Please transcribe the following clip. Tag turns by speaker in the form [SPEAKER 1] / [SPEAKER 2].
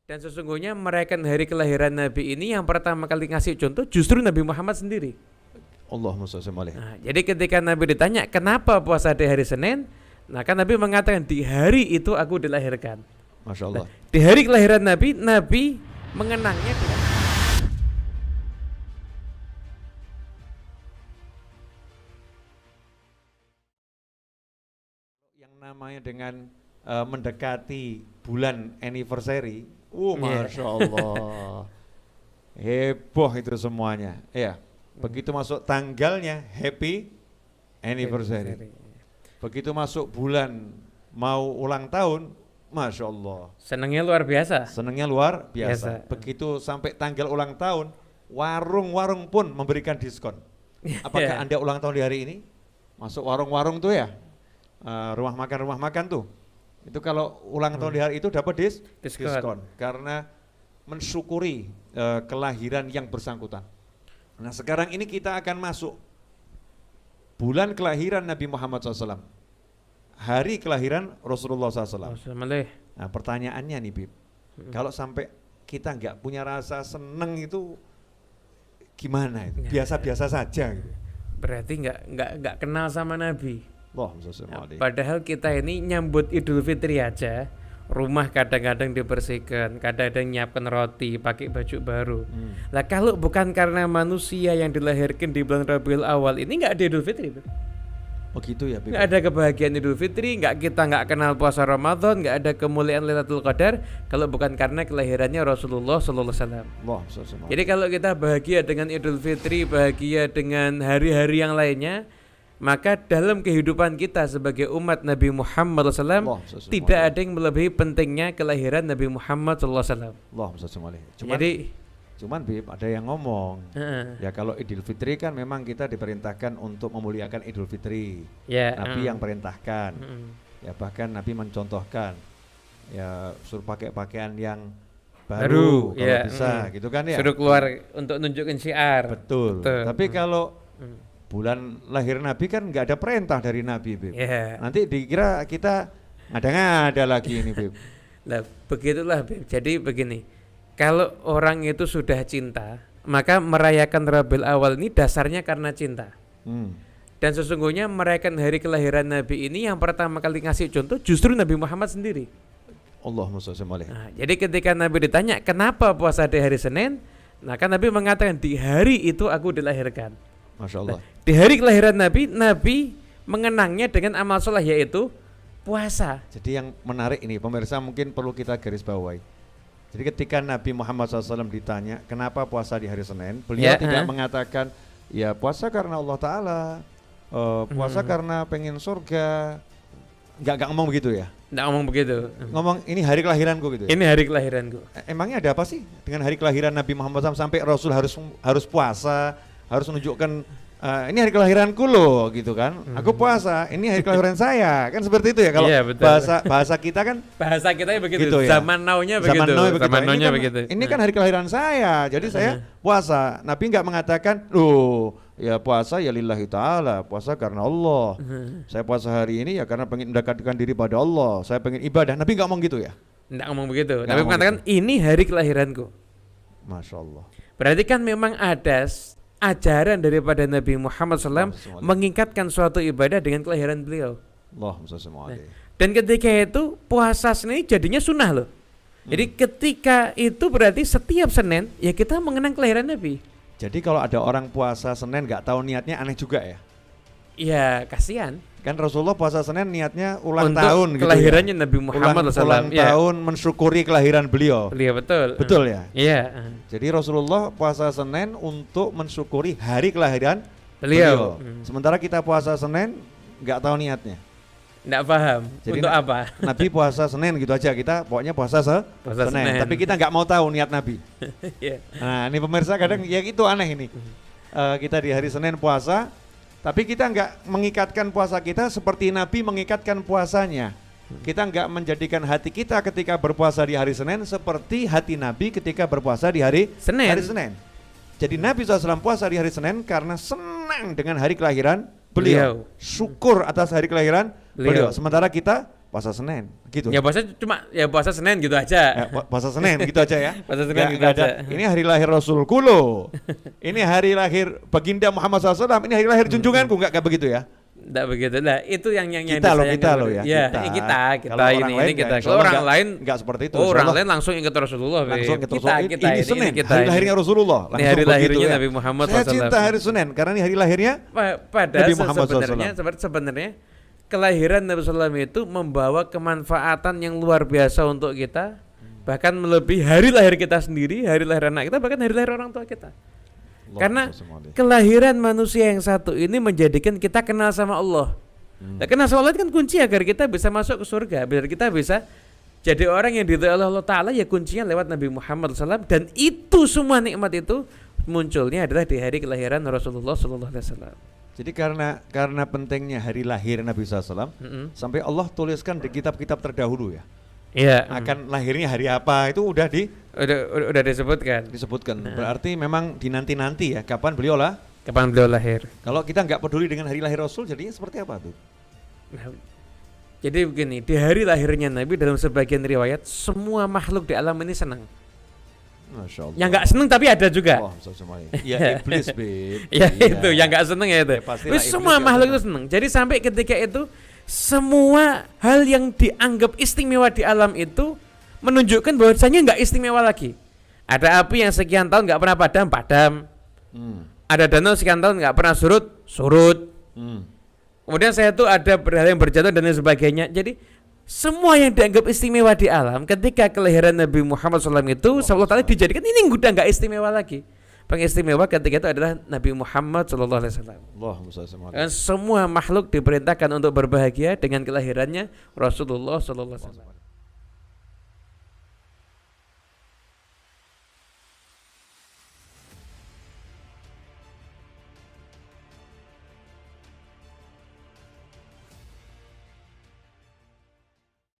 [SPEAKER 1] Dan sesungguhnya merayakan hari kelahiran Nabi ini yang pertama kali ngasih contoh justru Nabi Muhammad sendiri.
[SPEAKER 2] Allahumma shalli alaihi.
[SPEAKER 1] Nah, jadi ketika Nabi ditanya kenapa puasa di hari Senin, nah kan Nabi mengatakan di hari itu aku dilahirkan.
[SPEAKER 2] Masya Allah.
[SPEAKER 1] Nah, di hari kelahiran Nabi, Nabi mengenangnya dengan
[SPEAKER 2] Yang namanya dengan mendekati bulan anniversary, Masya Allah, heboh itu semuanya. Ya, begitu masuk tanggalnya happy anniversary. Begitu masuk bulan mau ulang tahun, Masya Allah,
[SPEAKER 1] senangnya luar biasa.
[SPEAKER 2] senangnya luar biasa. Begitu sampai tanggal ulang tahun, warung-warung pun memberikan diskon. Apakah Anda ulang tahun di hari ini? Masuk warung-warung tuh ya, rumah makan tuh. Itu kalau ulang tahun di hari itu dapat diskon karena mensyukuri kelahiran yang bersangkutan. Nah sekarang ini kita akan masuk bulan kelahiran Nabi Muhammad SAW, hari kelahiran Rasulullah SAW. Nah pertanyaannya nih Bib, kalau sampai kita nggak punya rasa seneng itu gimana itu? Biasa-biasa saja gitu.
[SPEAKER 1] Berarti nggak kenal sama Nabi.
[SPEAKER 2] Nah,
[SPEAKER 1] padahal kita ini nyambut Idul Fitri aja, rumah kadang-kadang dibersihkan, kadang-kadang nyiapkan roti, pakai baju baru. Lah kalau bukan karena manusia yang dilahirkan di bulan Rabiul Awal ini nggak ada Idul Fitri.
[SPEAKER 2] Oh gitu ya, Bib.
[SPEAKER 1] Nggak ada kebahagiaan Idul Fitri, kita nggak kenal puasa Ramadan, nggak ada kemuliaan Lailatul Qadar kalau bukan karena kelahirannya Rasulullah Sallallahu Alaihi Wasallam. Jadi kalau kita bahagia dengan Idul Fitri, bahagia dengan hari-hari yang lainnya, maka dalam kehidupan kita sebagai umat Nabi Muhammad SAW tidak ada yang melebihi pentingnya kelahiran Nabi Muhammad SAW.
[SPEAKER 2] Cuman Bib, ada yang ngomong ya kalau Idul Fitri kan memang kita diperintahkan untuk memuliakan Idul Fitri. Nabi yang perintahkan. Ya bahkan Nabi mencontohkan ya suruh pakai pakaian yang baru kalau bisa gitu kan ya.
[SPEAKER 1] Suruh keluar untuk nunjukin syiar.
[SPEAKER 2] Betul. Tapi kalau bulan lahir Nabi kan nggak ada perintah dari Nabi, Bib. Nanti dikira kita ngada-ngada lagi ini, Bib.
[SPEAKER 1] Lah, begitulah, Bib. Jadi begini, kalau orang itu sudah cinta, maka merayakan Rabiul Awal ini dasarnya karena cinta. Dan sesungguhnya merayakan hari kelahiran Nabi ini yang pertama kali ngasih contoh justru Nabi Muhammad sendiri.
[SPEAKER 2] Allahumma shalli alaihi.
[SPEAKER 1] Nah, jadi ketika Nabi ditanya kenapa puasa di hari Senin, nah kan Nabi mengatakan di hari itu aku dilahirkan.
[SPEAKER 2] Masya Allah.
[SPEAKER 1] Nah, di hari kelahiran Nabi, Nabi mengenangnya dengan amal soleh yaitu puasa.
[SPEAKER 2] Jadi yang menarik ini pemirsa mungkin perlu kita garis bawahi. Jadi ketika Nabi Muhammad SAW ditanya kenapa puasa di hari Senin, beliau tidak mengatakan ya puasa karena Allah Ta'ala, puasa karena pengen surga. Nggak ngomong begitu ya?
[SPEAKER 1] Nggak ngomong begitu.
[SPEAKER 2] Ngomong ini hari kelahiranku gitu ya?
[SPEAKER 1] Ini hari kelahiranku.
[SPEAKER 2] Emangnya ada apa sih dengan hari kelahiran Nabi Muhammad SAW sampai Rasul harus puasa, harus menunjukkan ini hari kelahiranku loh gitu kan. Aku puasa, ini hari kelahiran saya. Kan seperti itu ya kalau bahasa kita kan.
[SPEAKER 1] Bahasa kita begitu
[SPEAKER 2] gitu ya?
[SPEAKER 1] Zaman now-nya begitu. Zaman now-nya begitu.
[SPEAKER 2] Ini kan hari kelahiran saya. Jadi saya puasa. Nabi enggak mengatakan, "Loh, ya puasa ya lillahi ta'ala, puasa karena Allah. Saya puasa hari ini ya karena pengen mendekatkan diri pada Allah. Saya pengen ibadah." Nabi enggak ngomong gitu ya?
[SPEAKER 1] Enggak ngomong begitu. Nabi mengatakan ini hari kelahiranku.
[SPEAKER 2] Masya Allah.
[SPEAKER 1] Berarti kan memang ada ajaran daripada Nabi Muhammad SAW mengingatkan suatu ibadah dengan kelahiran beliau. Dan ketika itu puasa Senin jadinya sunnah loh. Jadi ketika itu berarti setiap Senin ya kita mengenang kelahiran Nabi.
[SPEAKER 2] Jadi kalau ada orang puasa Senin nggak tahu niatnya aneh juga ya?
[SPEAKER 1] Iya kasihan.
[SPEAKER 2] Kan Rasulullah puasa Senin niatnya ulang
[SPEAKER 1] untuk
[SPEAKER 2] tahun gitu
[SPEAKER 1] kelahirannya
[SPEAKER 2] ya?
[SPEAKER 1] Nabi Muhammad SAW.
[SPEAKER 2] Ulang tahun mensyukuri kelahiran beliau.
[SPEAKER 1] Beliau betul.
[SPEAKER 2] Betul ya?
[SPEAKER 1] Iya.
[SPEAKER 2] Jadi Rasulullah puasa Senin untuk mensyukuri hari kelahiran
[SPEAKER 1] beliau.
[SPEAKER 2] Sementara kita puasa Senin nggak tahu niatnya.
[SPEAKER 1] Nggak paham. Jadi untuk apa?
[SPEAKER 2] Nabi puasa Senin gitu aja, kita pokoknya puasa Senin. Tapi kita nggak mau tahu niat Nabi. Nah ini pemirsa kadang ya itu aneh ini. Kita di hari Senin puasa, tapi kita nggak mengikatkan puasa kita seperti Nabi mengikatkan puasanya. Kita nggak menjadikan hati kita ketika berpuasa di hari Senin seperti hati Nabi ketika berpuasa di hari Senin. Jadi Nabi SAW puasa di hari Senin karena senang dengan hari kelahiran beliau. Syukur atas hari kelahiran beliau. Sementara kita puasa Senin gitu.
[SPEAKER 1] Ya puasa Senin gitu aja.
[SPEAKER 2] Puasa Senin gitu aja ya.
[SPEAKER 1] Puasa Senin gitu
[SPEAKER 2] Nggak
[SPEAKER 1] aja.
[SPEAKER 2] Ini hari lahir Rasulku loh. Ini hari lahir baginda Muhammad SAW. Ini hari lahir junjunganku, nggak kayak begitu ya.
[SPEAKER 1] Enggak begitu lah. Itu yang
[SPEAKER 2] kita loh ya.
[SPEAKER 1] Ya, kita ini kita. Kalau orang lain
[SPEAKER 2] enggak seperti itu.
[SPEAKER 1] Orang lain langsung ingat Rasulullah.
[SPEAKER 2] Langsung ingat Rasulullah.
[SPEAKER 1] Ini
[SPEAKER 2] Senin,
[SPEAKER 1] kita,
[SPEAKER 2] hari lahirnya Rasulullah.
[SPEAKER 1] Ini hari lahirnya Nabi Muhammad
[SPEAKER 2] SAW. Saya cinta hari Senin karena ini hari lahirnya
[SPEAKER 1] Nabi
[SPEAKER 2] Muhammad
[SPEAKER 1] sebenarnya kelahiran Nabi SAW itu membawa kemanfaatan yang luar biasa untuk kita, bahkan melebihi hari lahir kita sendiri, hari lahir anak kita, bahkan hari lahir orang tua kita. Karena kelahiran manusia yang satu ini menjadikan kita kenal sama Allah. Nah, kenal sama Allah itu kan kunci agar kita bisa masuk ke surga, biar kita bisa jadi orang yang diridhoi oleh Allah Ta'ala, ya kuncinya lewat Nabi Muhammad SAW. Dan itu semua nikmat itu munculnya adalah di hari kelahiran Rasulullah SAW.
[SPEAKER 2] Jadi karena pentingnya hari lahir Nabi SAW, sampai Allah tuliskan di kitab-kitab terdahulu ya.
[SPEAKER 1] Iya.
[SPEAKER 2] Akan lahirnya hari apa itu udah
[SPEAKER 1] disebutkan.
[SPEAKER 2] Berarti memang dinanti-nanti ya kapan beliau
[SPEAKER 1] lahir.
[SPEAKER 2] Kalau kita nggak peduli dengan hari lahir Rasul, jadinya seperti apa tuh?
[SPEAKER 1] Nah, jadi begini, di hari lahirnya Nabi dalam sebagian riwayat semua makhluk di alam ini senang.
[SPEAKER 2] Masya Allah.
[SPEAKER 1] Yang nggak seneng tapi ada juga.
[SPEAKER 2] Ya iblis, Bib.
[SPEAKER 1] Ya itu, yang nggak seneng ya itu. Semua makhluk itu seneng. Jadi sampai ketika itu semua hal yang dianggap istimewa di alam itu menunjukkan bahwasanya nggak istimewa lagi. Ada api yang sekian tahun nggak pernah padam. Ada danau sekian tahun nggak pernah surut. Kemudian saya tuh ada hal yang berjatuh dan lain sebagainya. Jadi semua yang dianggap istimewa di alam ketika kelahiran Nabi Muhammad SAW itu Allah Ta'ala dijadikan ini udah nggak istimewa lagi. Pengistimewa ketika itu adalah Nabi Muhammad SAW. Dan semua makhluk diperintahkan untuk berbahagia dengan kelahirannya Rasulullah SAW.